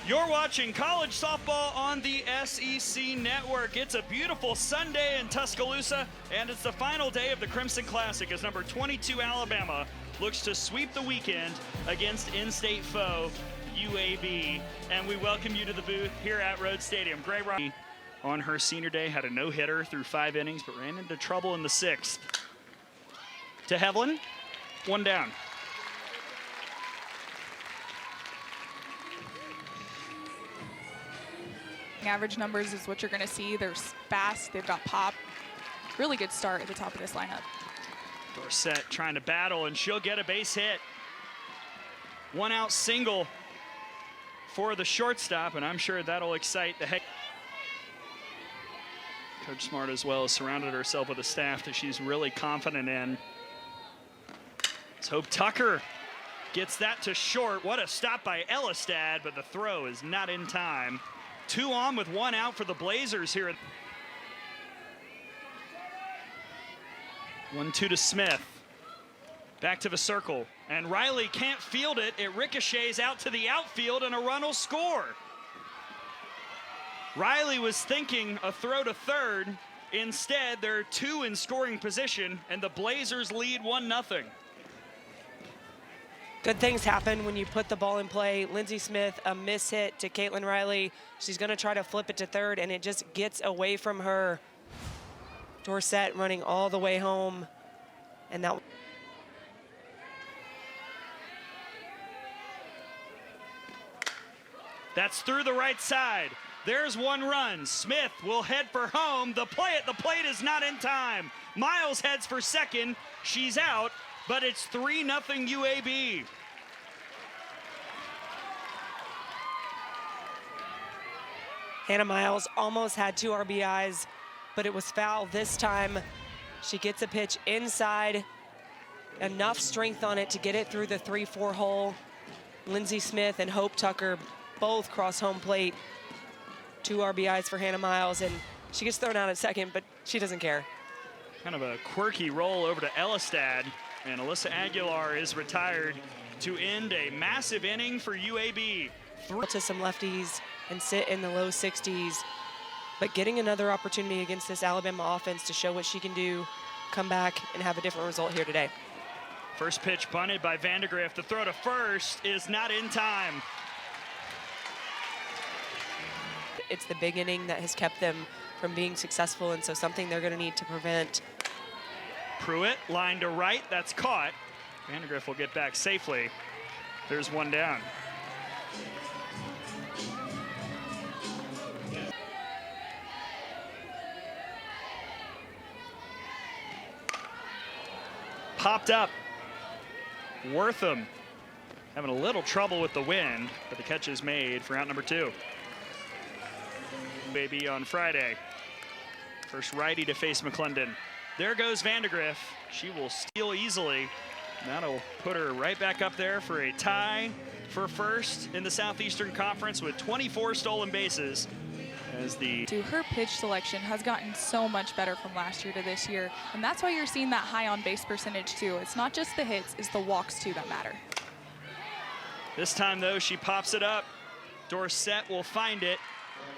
You're watching college softball on the SEC Network. It's a beautiful Sunday in Tuscaloosa, and it's the final day of the Crimson Classic as number 22 Alabama looks to sweep the weekend against in-state foe UAB. And we welcome you to the booth here at Rhodes Stadium. Gray Rock on her senior day had a no-hitter through 5 innings, but ran into trouble in the 6th. To Hevlin, 1 down. Average numbers is what you're going to see. They're fast. They've got pop. Really good start at the top of this lineup. Dorsett trying to battle, and she'll get a base hit. 1 out single for the shortstop, and I'm sure that'll excite the heck. Coach Smart as well has surrounded herself with a staff that she's really confident in. Let's hope Tucker gets that to short. What a stop by Elistad, but the throw is not in time. 2 on with 1 out for the Blazers here. 1-2 to Smith. Back to the circle, and Riley can't field it. It ricochets out to the outfield, and a run will score. Riley was thinking a throw to third. Instead, there are 2 in scoring position, and the Blazers lead 1-0. Good things happen when you put the ball in play. Lindsey Smith, a miss hit to Caitlin Riley. She's going to try to flip it to third, and it just gets away from her. Dorsett running all the way home, and that. That's through the right side. There's 1 run. Smith will head for home. The play at the plate is not in time. Miles heads for second. She's out, but it's 3-0 UAB. Hannah Miles almost had 2 RBIs, but it was foul this time. She gets a pitch inside, enough strength on it to get it through the 3-4 hole. Lindsey Smith and Hope Tucker both cross home plate. 2 RBIs for Hannah Miles, and she gets thrown out at second, but she doesn't care. Kind of a quirky roll over to Elistad, and Alyssa Aguilar is retired to end a massive inning for UAB. To some lefties and sit in the low 60s, but getting another opportunity against this Alabama offense to show what she can do, come back and have a different result here today. First pitch bunted by Vandegrift. The throw to first is not in time. It's the big inning that has kept them from being successful, and so something they're going to need to prevent. Pruitt, line to right, that's caught. Vandegrift will get back safely. There's 1 down. Popped up. Wortham having a little trouble with the wind, but the catch is made for out number 2. Baby on Friday. First righty to face McClendon. There goes Vandegrift. She will steal easily. That'll put her right back up there for a tie for first in the Southeastern Conference with 24 stolen bases. As her pitch selection has gotten so much better from last year to this year, and that's why you're seeing that high on base percentage too. It's not just the hits, it's the walks too that matter. This time though, she pops it up. Dorsett will find it,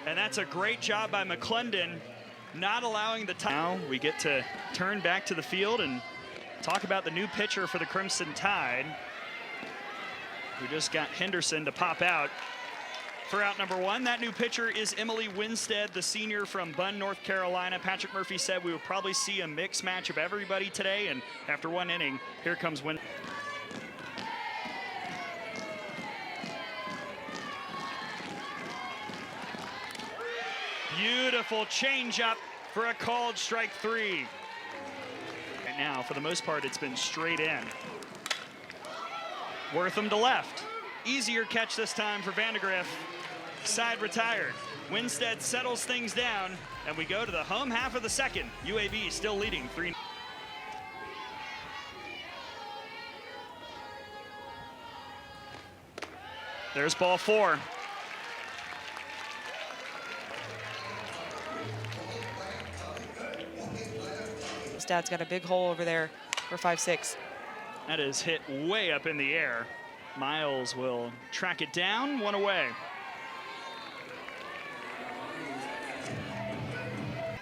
and that's a great job by McClendon, not allowing the time. Now we get to turn back to the field and talk about the new pitcher for the Crimson Tide. We just got Henderson to pop out for out number 1. That new pitcher is Emily Winstead, the senior from Bunn, North Carolina. Patrick Murphy said we will probably see a mixed match of everybody today, and after 1 inning, here comes Winstead. Beautiful changeup for a called strike 3. Right now, for the most part, it's been straight in. Wortham to left. Easier catch this time for Vandegrift. Side retired. Winstead settles things down, and we go to the home half of the second. UAB still leading 3. There's ball 4. Dad's got a big hole over there for 5-6. That is hit way up in the air. Miles will track it down, 1 away.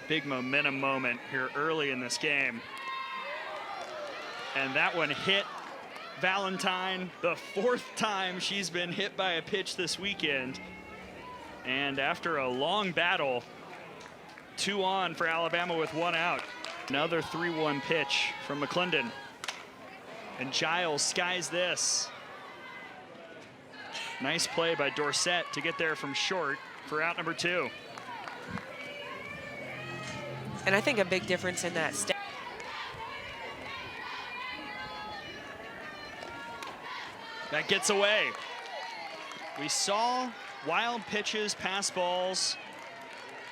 big momentum moment here early in this game. And that one hit Valentine, the 4th time she's been hit by a pitch this weekend. And after a long battle, 2 on for Alabama with 1 out. Another 3-1 pitch from McClendon. And Giles skies this. Nice play by Dorsett to get there from short for out number 2. And I think a big difference in that step. That gets away. We saw wild pitches, pass balls.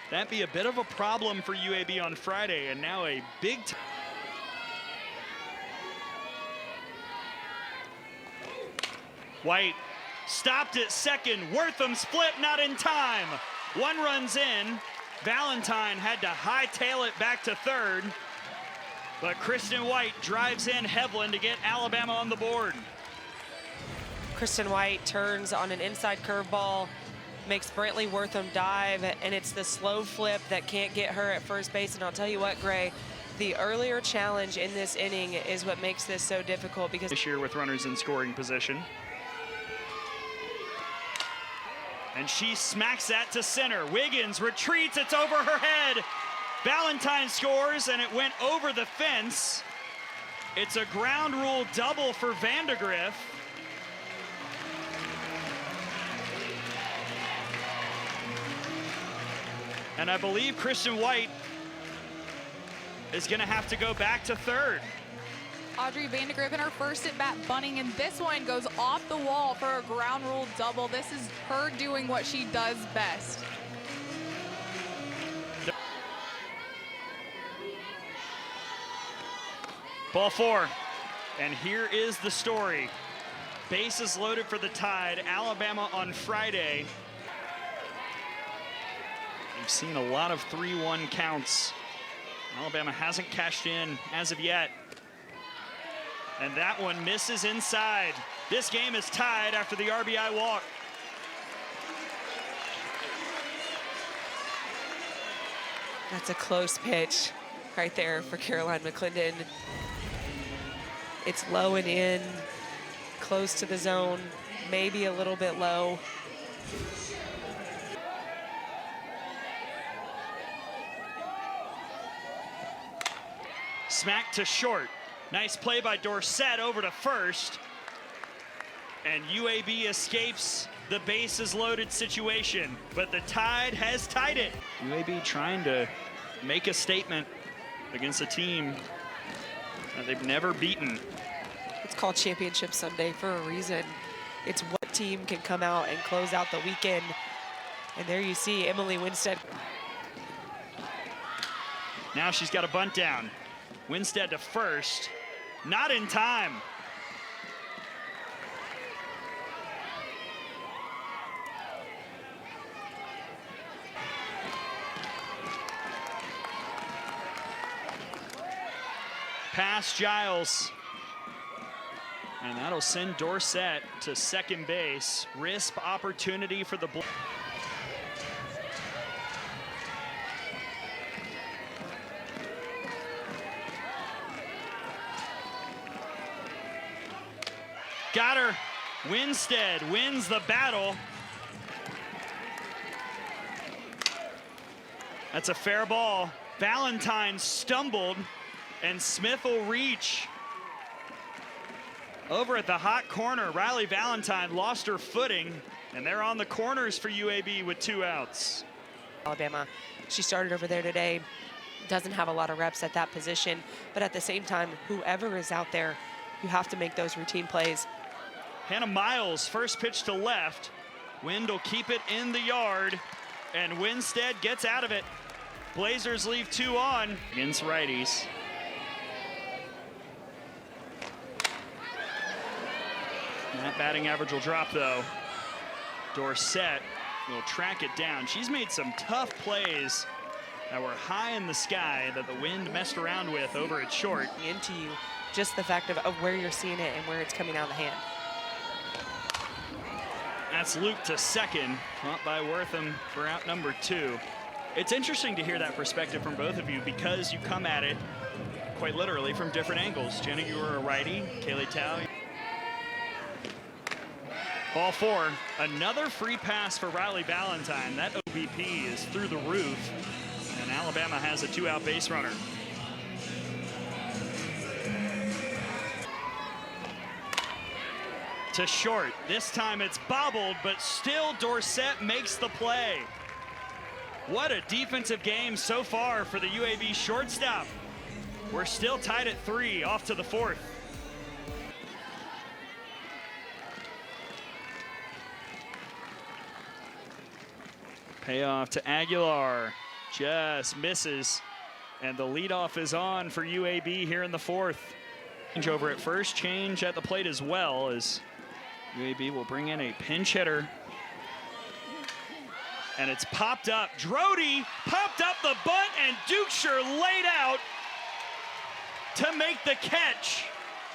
That'd be a bit of a problem for UAB on Friday, and now a big White stopped at second. Wortham's flip not in time. 1 runs in. Valentine had to hightail it back to third, but Kristen White drives in Hevlin to get Alabama on the board. Kristen White turns on an inside curveball, makes Brantley Wortham dive, and it's the slow flip that can't get her at first base. And I'll tell you what, Gray, the earlier challenge in this inning is what makes this so difficult, because this year with runners in scoring position. And she smacks that to center. Wiggins retreats, it's over her head. Valentine scores, and it went over the fence. It's a ground rule double for Vandegrift. And I believe Kristen White is gonna have to go back to third. Audrey Vandegrift in her first at bat bunting, and this one goes off the wall for a ground rule double. This is her doing what she does best. Ball 4, and here is the story. Bases loaded for the Tide. Alabama on Friday. We've seen a lot of 3-1 counts. Alabama hasn't cashed in as of yet. And that one misses inside. This game is tied after the RBI walk. that's a close pitch right there for Caroline McClendon. It's low and in, close to the zone, maybe a little bit low. Smack to short. Nice play by Dorsett over to first. And UAB escapes the bases loaded situation, but the Tide has tied it. UAB trying to make a statement against a team that they've never beaten. It's called Championship Sunday for a reason. It's what team can come out and close out the weekend. And there you see Emily Winstead. Now she's got a bunt down. Winstead to first, not in time. Pass Giles. And that'll send Dorsett to second base. Risk opportunity for the Blue. Got her. Winstead wins the battle. That's a fair ball. Valentine stumbled, and Smith will reach. Over at the hot corner, Riley Valentine lost her footing, and they're on the corners for UAB with 2 outs. Alabama, she started over there today, doesn't have a lot of reps at that position, but at the same time, whoever is out there, you have to make those routine plays. Hannah Miles, first pitch to left. Wind will keep it in the yard, and Winstead gets out of it. Blazers leave 2 on against righties. That batting average will drop, though. Dorsett will track it down. She's made some tough plays that were high in the sky that the wind messed around with over at short. Into you, just the fact of where you're seeing it and where it's coming out of the hand. That's looped to second, caught by Wortham for out number 2. It's interesting to hear that perspective from both of you because you come at it quite literally from different angles. Jenna, you were a righty. Kaylee Tao. Ball 4, another free pass for Riley Valentine. That OBP is through the roof, and Alabama has a 2-out base runner. To short. This time it's bobbled, but still Dorsett makes the play. What a defensive game so far for the UAB shortstop. We're still tied at 3, off to the 4th. Payoff to Aguilar, just misses, and the leadoff is on for UAB here in the 4th. Change over at first, change at the plate as well, as UAB will bring in a pinch hitter. And it's popped up. Drody popped up the bunt, and Dukeshire laid out to make the catch.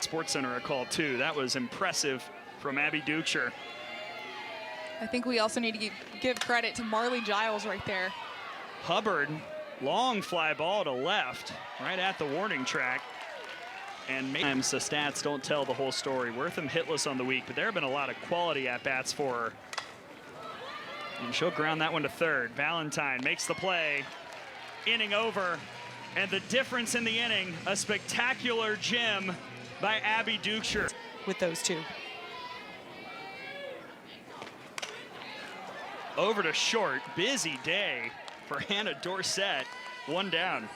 Sports Center a call too. That was impressive from Abby Dukeshire. I think we also need to give credit to Marley Giles right there. Hubbard, long fly ball to left, right at the warning track. And sometimes the stats don't tell the whole story. Wortham hitless on the week, but there have been a lot of quality at-bats for her. And she'll ground that one to third. Valentine makes the play, inning over, and the difference in the inning, a spectacular gem by Abby Dukeshire. With those two. Over to short, busy day for Hannah Dorsett, 1 down.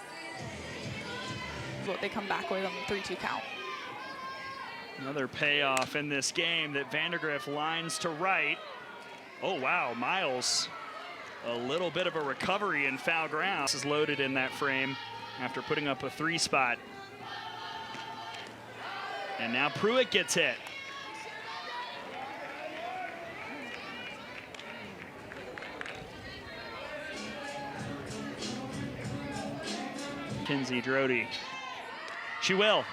They come back with a 3-2 count. Another payoff in this game that Vandergriff lines to right. Oh, wow, Miles, a little bit of a recovery in foul ground. This is loaded in that frame after putting up a 3 spot. And now Pruitt gets hit. Kinsey Drody. She will.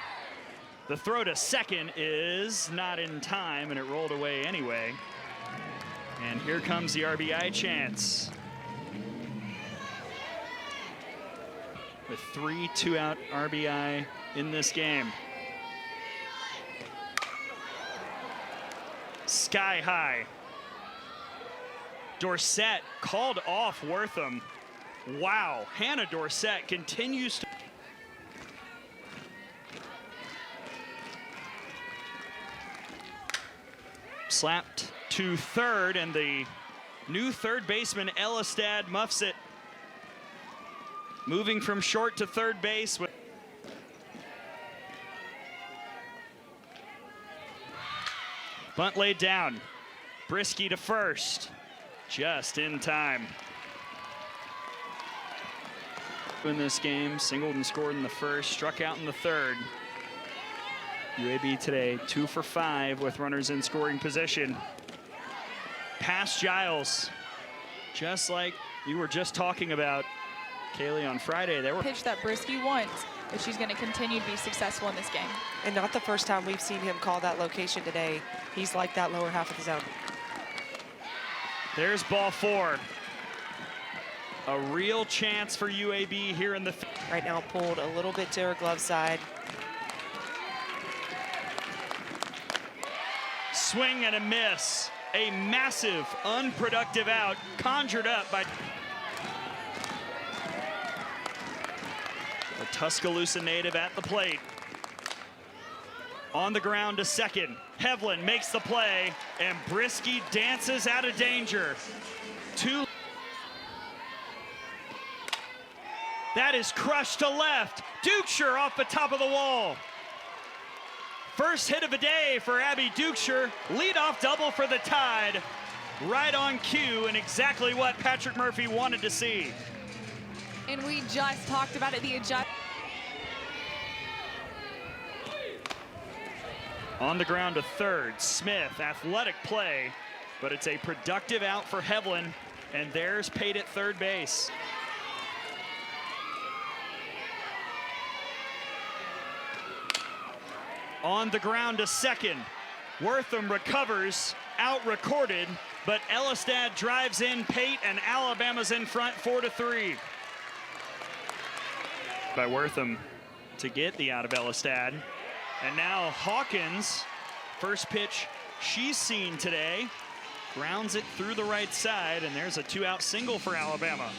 The throw to second is not in time, and it rolled away anyway. And here comes the RBI chance. With 3 2-out RBI in this game. Sky high. Dorsett called off Wortham. Wow, Hannah Dorsett continues to... Slapped to third, and the new third baseman, Elistad, muffs it. Moving from short to third base. Bunt laid down. Brisky to first. Just in time. In this game, singled and scored in the first, struck out in the third. UAB today 2 for 5 with runners in scoring position. Past Giles, just like you were just talking about, Kaylee, on Friday. There were pitch that Brisky wants, but she's going to continue to be successful in this game. And not the first time we've seen him call that location today. He's like that lower half of the zone. There's ball 4. A real chance for UAB here in the... Right now pulled a little bit to her glove side. Swing and a miss. A massive, unproductive out conjured up by... A Tuscaloosa native at the plate. On the ground to second. Hevlin makes the play, and Brisky dances out of danger. 2. That is crushed to left. Dukeshire off the top of the wall. First hit of the day for Abby Dukeshire. Leadoff double for the Tide. Right on cue, and exactly what Patrick Murphy wanted to see. And we just talked about it, the adjust. On the ground to third, Smith, athletic play, but it's a productive out for Hevlin, and there's Pate at third base. On the ground to second, Wortham recovers, out recorded, but Elistad drives in Pate, and Alabama's in front 4-3. By Wortham to get the out of Elistad. And now Hawkins, first pitch she's seen today, grounds it through the right side, and there's a 2-out single for Alabama.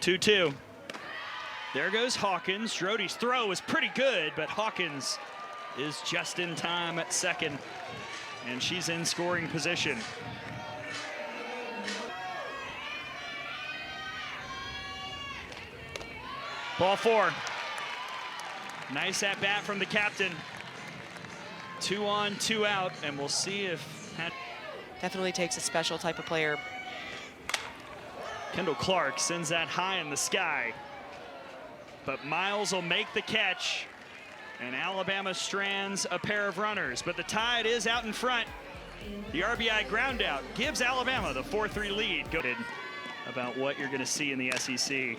2-2. There goes Hawkins. Drody's throw is pretty good, but Hawkins is just in time at second, and she's in scoring position. Ball 4. Nice at bat from the captain. 2 on, 2 out, and we'll see if... Definitely takes a special type of player. Kendall Clark sends that high in the sky, but Miles will make the catch, and Alabama strands a pair of runners, but the Tide is out in front. The RBI ground out gives Alabama the 4-3 lead. About what you're going to see in the SEC.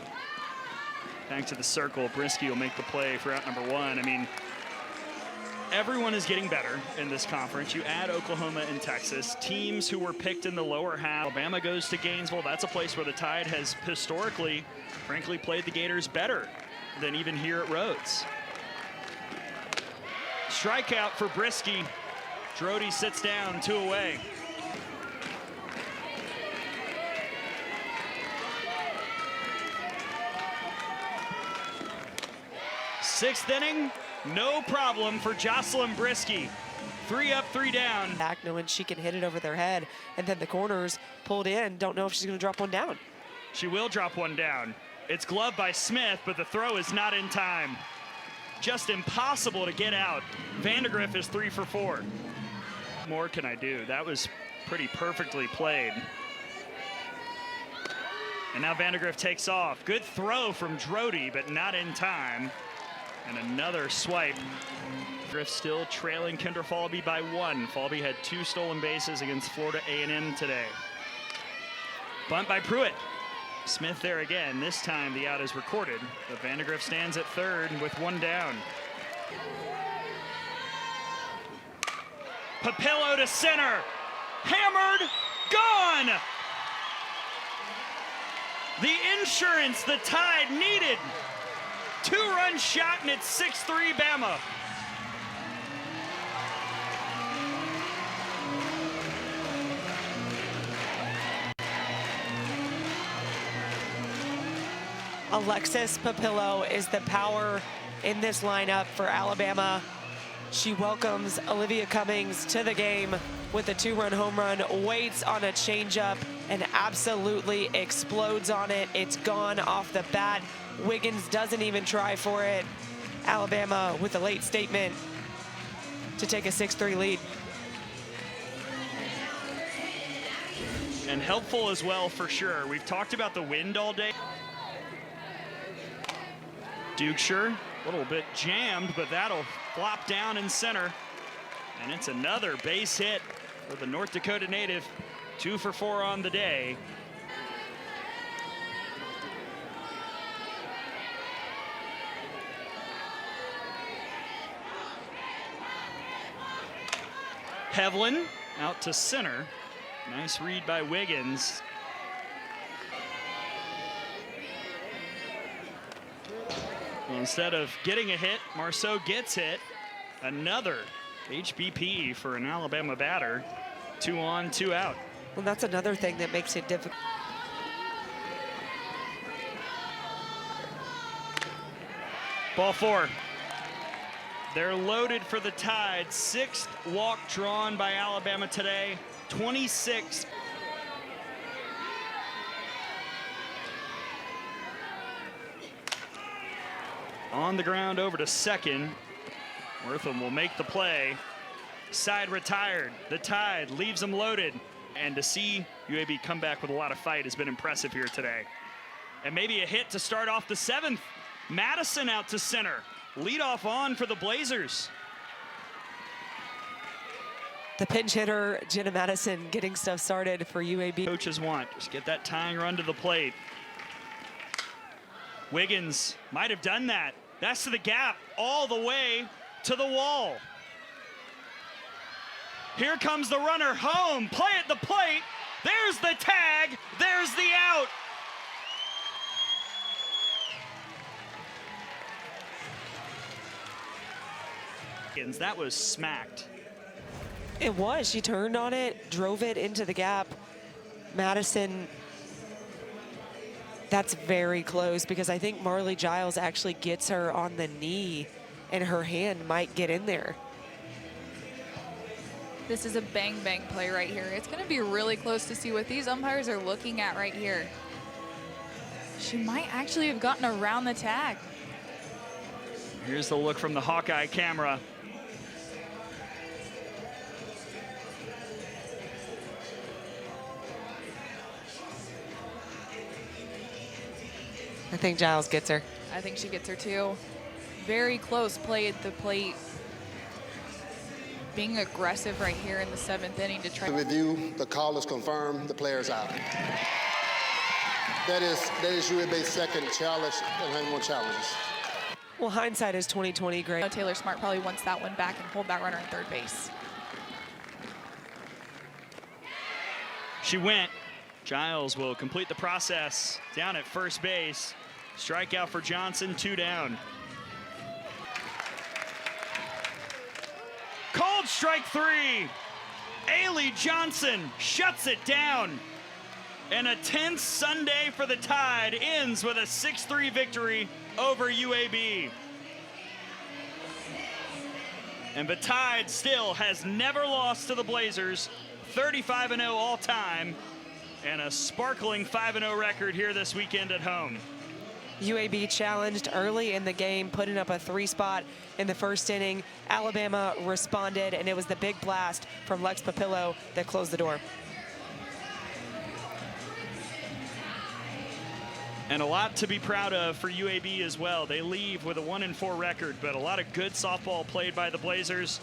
Back to the circle, Brisky will make the play for out number 1. I mean, everyone is getting better in this conference. You add Oklahoma and Texas, teams who were picked in the lower half. Alabama goes to Gainesville. That's a place where the Tide has historically, frankly, played the Gators better than even here at Rhodes. Strikeout for Brisky. Drody sits down, 2 away. Sixth inning, no problem for Jocelyn Brisky. 3 up, 3 down. Back knowing she can hit it over their head, and then the corners pulled in. Don't know if she's going to drop one down. She will drop one down. It's gloved by Smith, but the throw is not in time. Just impossible to get out. Vandegrift is 3 for 4. What more can I do? That was pretty perfectly played. And now Vandegrift takes off. Good throw from Drody, but not in time. And another swipe. Griff still trailing Kendra Falby by 1. Falby had 2 stolen bases against Florida A&M today. Bunt by Pruitt. Smith there again. This time the out is recorded, but Vandegrift stands at third with 1 down. Papillo to center. Hammered. Gone. The insurance the Tide needed. 2-run shot, and it's 6-3 Bama. Alexis Papillo is the power in this lineup for Alabama. She welcomes Olivia Cummings to the game with a 2-run home run, waits on a changeup, and absolutely explodes on it. It's gone off the bat. Wiggins doesn't even try for it. Alabama with a late statement to take a 6-3 lead. And helpful as well, for sure. We've talked about the wind all day. Dukeshire, a little bit jammed, but that'll flop down in center. And it's another base hit for the North Dakota native. 2 for 4 on the day. Hevlin out to center. Nice read by Wiggins. Well, instead of getting a hit, Marceau gets hit. Another HBP for an Alabama batter. 2 on, 2 out. Well, that's another thing that makes it difficult. Ball 4. They're loaded for the Tide. 6th walk drawn by Alabama today. 26. On the ground over to second. Wortham will make the play. Side retired. The Tide leaves them loaded. And to see UAB come back with a lot of fight has been impressive here today. And maybe a hit to start off the 7th. Madison out to center. Leadoff on for the Blazers. The pinch hitter, Jenna Madison, getting stuff started for UAB. Coaches want, just get that tying run to the plate. Wiggins might have done that. That's to the gap, all the way to the wall. Here comes the runner home. Play at the plate. There's the tag. There's the out. That was smacked. It was. She turned on it, drove it into the gap. Madison, that's very close because I think Marley Giles actually gets her on the knee and her hand might get in there. This is a bang-bang play right here. It's going to be really close to see what these umpires are looking at right here. She might actually have gotten around the tag. Here's the look from the Hawkeye camera. I think Giles gets her. I think she gets her too. Very close play at the plate. Being aggressive right here in the 7th inning to try. The review, the call is confirmed, the player's out. That is UAB's second challenge and 91 challenges. Well, hindsight is 20/20, great. Taylor Smart probably wants that one back and hold that runner in third base. She went. Giles will complete the process down at first base. Strikeout for Johnson, 2 down. Called strike 3. Ailey Johnson shuts it down. And a tense Sunday for the Tide ends with a 6-3 victory over UAB. And the Tide still has never lost to the Blazers, 35-0 all time, and a sparkling 5-0 record here this weekend at home. UAB challenged early in the game, putting up a 3-spot in the first inning. Alabama responded, and it was the big blast from Lex Papillo that closed the door. And a lot to be proud of for UAB as well. They leave with a 1-4 record, but a lot of good softball played by the Blazers.